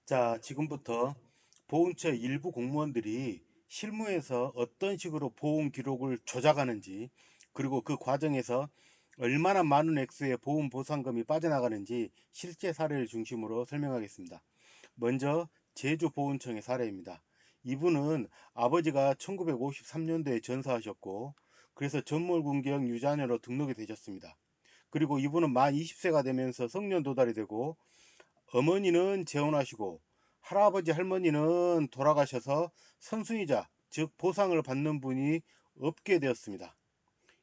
자, 지금부터 보훈처 일부 공무원들이 실무에서 어떤 식으로 보험 기록을 조작하는지, 그리고 그 과정에서 얼마나 많은 액수의 보험 보상금이 빠져나가는지 실제 사례를 중심으로 설명하겠습니다. 먼저 제주보훈청의 사례입니다. 이분은 아버지가 1953년도에 전사하셨고, 그래서 전몰군경 유자녀로 등록이 되셨습니다. 그리고 이분은 만 20세가 되면서 성년 도달이 되고, 어머니는 재혼하시고 할아버지 할머니는 돌아가셔서 선순위자 즉 보상을 받는 분이 없게 되었습니다.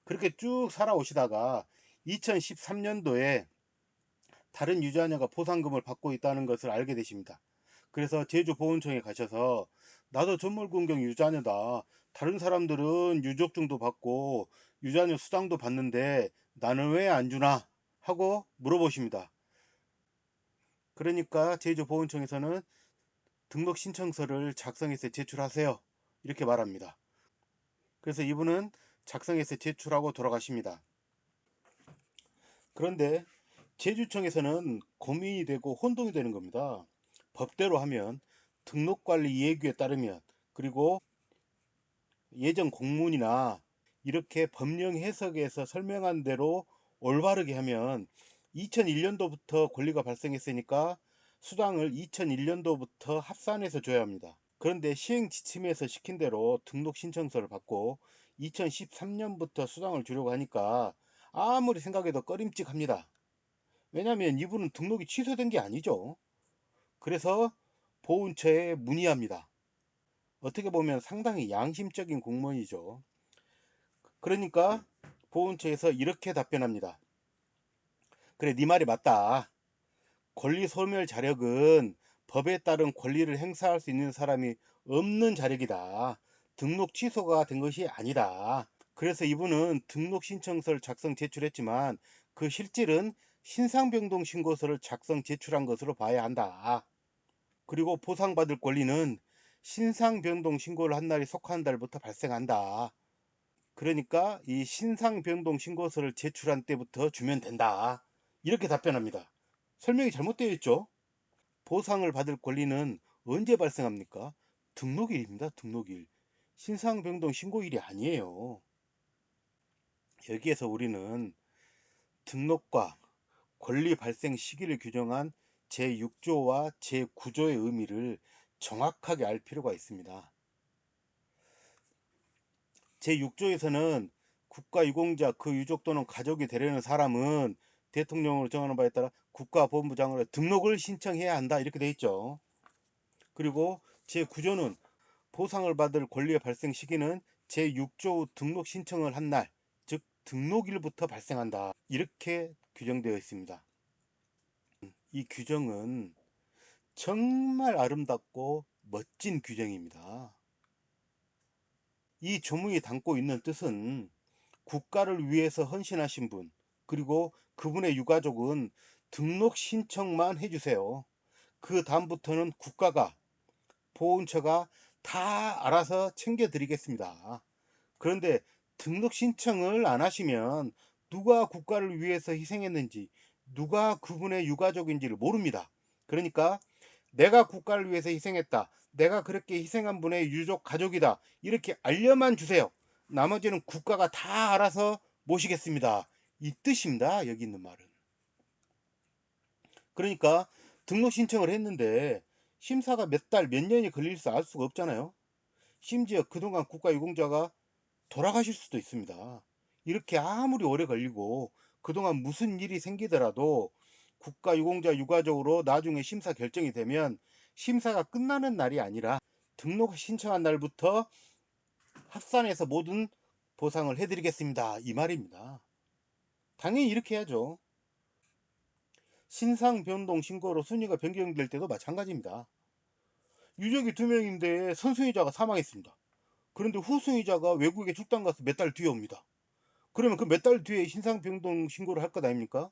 그렇게 쭉 살아오시다가 2013년도에 다른 유자녀가 보상금을 받고 있다는 것을 알게 되십니다. 그래서 제주보훈청에 가셔서 나도 전몰군경 유자녀다. 다른 사람들은 유족증도 받고 유자녀 수당도 받는데 나는 왜 안 주나? 하고 물어보십니다. 그러니까 제주보훈청에서는 등록 신청서를 작성해서 제출하세요. 이렇게 말합니다. 그래서 이분은 작성해서 제출하고 돌아가십니다. 그런데 제주청에서는 고민이 되고 혼동이 되는 겁니다. 법대로 하면 등록관리 예규에 따르면 그리고 예전 공문이나 이렇게 법령 해석에서 설명한 대로 올바르게 하면 2001년도부터 권리가 발생했으니까 수당을 2001년도부터 합산해서 줘야 합니다. 그런데 시행 지침에서 시킨 대로 등록 신청서를 받고 2013년부터 수당을 주려고 하니까 아무리 생각해도 꺼림칙합니다. 왜냐하면 이분은 등록이 취소된 게 아니죠. 그래서 보훈처에 문의합니다. 어떻게 보면 상당히 양심적인 공무원이죠. 그러니까 보훈처에서 이렇게 답변합니다. 그래, 네 말이 맞다. 권리 소멸 자력은 법에 따른 권리를 행사할 수 있는 사람이 없는 자력이다. 등록 취소가 된 것이 아니다. 그래서 이분은 등록 신청서를 작성 제출했지만 그 실질은 신상변동 신고서를 작성 제출한 것으로 봐야 한다. 그리고 보상받을 권리는 신상변동 신고를 한 날이 속한 달부터 발생한다. 그러니까 이 신상변동 신고서를 제출한 때부터 주면 된다. 이렇게 답변합니다. 설명이 잘못되어 있죠? 보상을 받을 권리는 언제 발생합니까? 등록일입니다. 등록일. 신상변동 신고일이 아니에요. 여기에서 우리는 등록과 권리 발생 시기를 규정한 제6조와 제9조의 의미를 정확하게 알 필요가 있습니다. 제6조에서는 국가유공자 그 유족 또는 가족이 되려는 사람은 대통령으로 정하는 바에 따라 국가보훈부장으로 등록을 신청해야 한다 이렇게 돼 있죠. 그리고 제9조는 보상을 받을 권리의 발생 시기는 제6조 등록 신청을 한 날, 즉 등록일부터 발생한다 이렇게 규정되어 있습니다. 이 규정은 정말 아름답고 멋진 규정입니다. 이 조문이 담고 있는 뜻은 국가를 위해서 헌신하신 분, 그리고 그분의 유가족은 등록 신청만 해주세요. 그 다음부터는 국가가, 보훈처가 다 알아서 챙겨드리겠습니다. 그런데 등록 신청을 안 하시면 누가 국가를 위해서 희생했는지, 누가 그분의 유가족인지를 모릅니다. 그러니까 내가 국가를 위해서 희생했다. 내가 그렇게 희생한 분의 유족 가족이다. 이렇게 알려만 주세요. 나머지는 국가가 다 알아서 모시겠습니다. 이 뜻입니다. 여기 있는 말은. 그러니까 등록 신청을 했는데 심사가 몇 달, 몇 년이 걸릴지 알 수가 없잖아요. 심지어 그동안 국가유공자가 돌아가실 수도 있습니다. 이렇게 아무리 오래 걸리고 그동안 무슨 일이 생기더라도 국가유공자 유가족으로 나중에 심사 결정이 되면 심사가 끝나는 날이 아니라 등록 신청한 날부터 합산해서 모든 보상을 해드리겠습니다. 이 말입니다. 당연히 이렇게 해야죠. 신상 변동 신고로 순위가 변경될 때도 마찬가지입니다. 유족이 2명인데 선순위자가 사망했습니다. 그런데 후순위자가 외국에 출장 가서 몇 달 뒤에 옵니다. 그러면 그 몇 달 뒤에 신상 변동 신고를 할 것 아닙니까?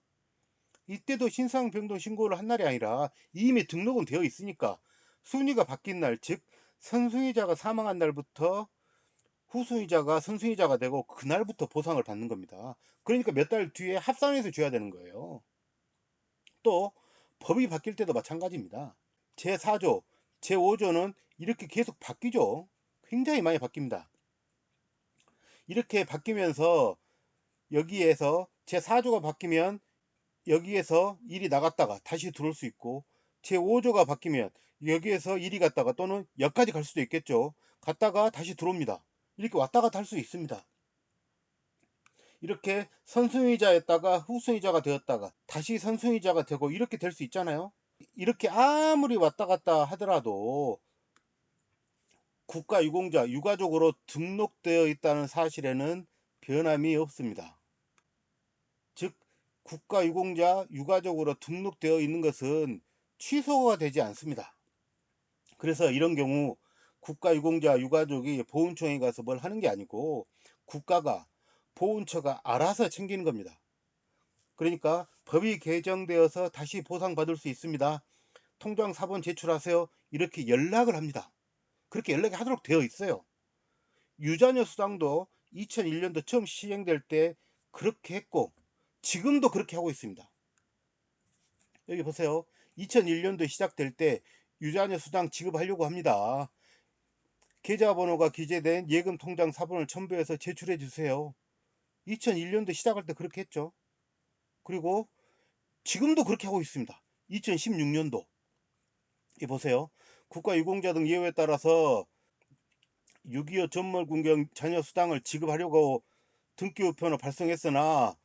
이때도 신상 변동 신고를 한 날이 아니라 이미 등록은 되어 있으니까 순위가 바뀐 날, 즉 선순위자가 사망한 날부터 후순위자가 선순위자가 되고 그날부터 보상을 받는 겁니다. 그러니까 몇 달 뒤에 합산해서 줘야 되는 거예요. 또 법이 바뀔 때도 마찬가지입니다. 제4조, 제5조는 이렇게 계속 바뀌죠. 굉장히 많이 바뀝니다. 이렇게 바뀌면서 여기에서 제4조가 바뀌면 여기에서 일이 나갔다가 다시 들어올 수 있고, 제5조가 바뀌면 여기에서 일이 갔다가 또는 여기까지 갈 수도 있겠죠. 갔다가 다시 들어옵니다. 이렇게 왔다 갔다 할 수 있습니다. 이렇게 선순위자였다가 후순위자가 되었다가 다시 선순위자가 되고 이렇게 될 수 있잖아요. 이렇게 아무리 왔다 갔다 하더라도 국가유공자 유가족으로 등록되어 있다는 사실에는 변함이 없습니다. 즉 국가유공자 유가족으로 등록되어 있는 것은 취소가 되지 않습니다. 그래서 이런 경우 국가유공자 유가족이 보훈청에 가서 뭘 하는 게 아니고 국가가 보훈처가 알아서 챙기는 겁니다. 그러니까 법이 개정되어서 다시 보상받을 수 있습니다. 통장 사본 제출하세요. 이렇게 연락을 합니다. 그렇게 연락이 하도록 되어 있어요. 유자녀 수당도 2001년도 처음 시행될 때 그렇게 했고 지금도 그렇게 하고 있습니다. 여기 보세요. 2001년도 시작될 때 유자녀 수당 지급하려고 합니다. 계좌번호가 기재된 예금 통장 사본을 첨부해서 제출해 주세요. 2001년도 시작할 때 그렇게 했죠. 그리고 지금도 그렇게 하고 있습니다. 2016년도 이 보세요. 국가유공자 등 예우에 따라서 6.25 전몰군경 자녀 수당을 지급하려고 등기 우편을 발송했으나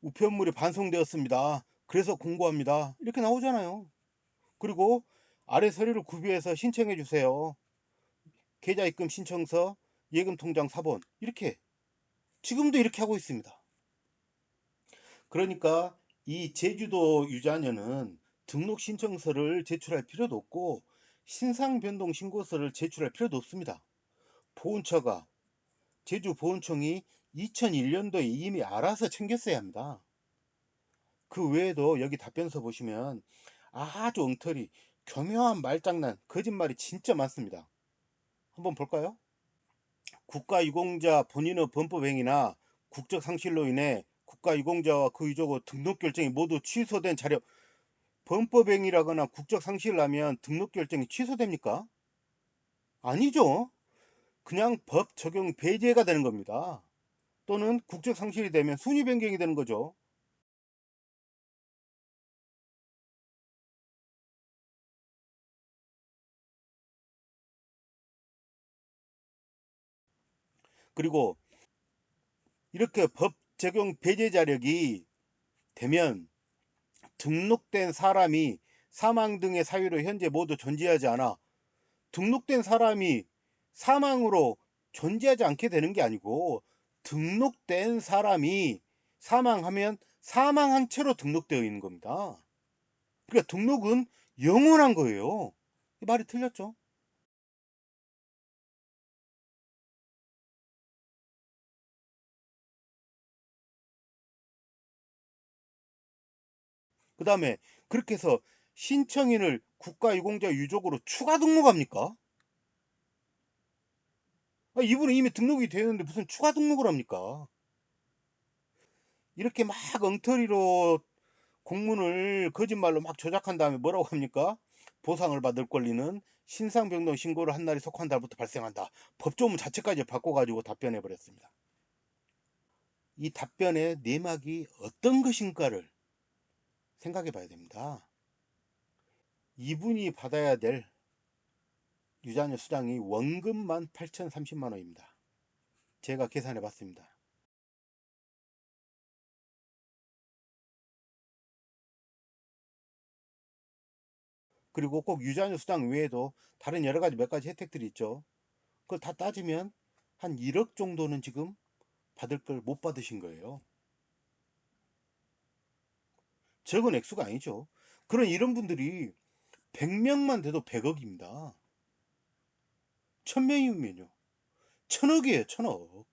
우편물이 반송되었습니다. 그래서 공고합니다. 이렇게 나오잖아요. 그리고 아래 서류를 구비해서 신청해 주세요. 계좌입금 신청서, 예금통장 사본 이렇게 지금도 이렇게 하고 있습니다. 그러니까 이 제주도 유자녀는 등록 신청서를 제출할 필요도 없고 신상변동 신고서를 제출할 필요도 없습니다. 보훈처가 제주보훈청이 2001년도에 이미 알아서 챙겼어야 합니다. 그 외에도 여기 답변서 보시면 아주 엉터리 교묘한 말장난 거짓말이 진짜 많습니다. 한번 볼까요? 국가유공자 본인의 범법행위나 국적상실로 인해 국가유공자와 그 유족의 등록결정이 모두 취소된 자료. 범법행위라거나 국적상실을 하면 등록결정이 취소됩니까? 아니죠. 그냥 법 적용 배제가 되는 겁니다. 또는 국적상실이 되면 순위 변경이 되는 거죠. 그리고 이렇게 법 적용 배제 자력이 되면 등록된 사람이 사망 등의 사유로 현재 모두 존재하지 않아 등록된 사람이 사망으로 존재하지 않게 되는 게 아니고 등록된 사람이 사망하면 사망한 채로 등록되어 있는 겁니다. 그러니까 등록은 영원한 거예요. 말이 틀렸죠? 그 다음에 그렇게 해서 신청인을 국가유공자 유족으로 추가 등록합니까? 이분은 이미 등록이 되는데 무슨 추가 등록을 합니까? 이렇게 막 엉터리로 공문을 거짓말로 막 조작한 다음에 뭐라고 합니까? 보상을 받을 권리는 신상변동 신고를 한 날이 속한 달부터 발생한다. 법조문 자체까지 바꿔가지고 답변해 버렸습니다. 이 답변의 내막이 어떤 것인가를 생각해 봐야 됩니다. 이분이 받아야 될 유자녀 수당이 원금만 8,030만 원입니다. 제가 계산해 봤습니다. 그리고 꼭 유자녀 수당 외에도 다른 여러 가지 몇 가지 혜택들이 있죠. 그걸 다 따지면 한 1억 정도는 지금 받을 걸 못 받으신 거예요. 적은 액수가 아니죠. 그런 이런 분들이 100명만 돼도 100억입니다. 1000명이면요. 1000억이에요, 1000억.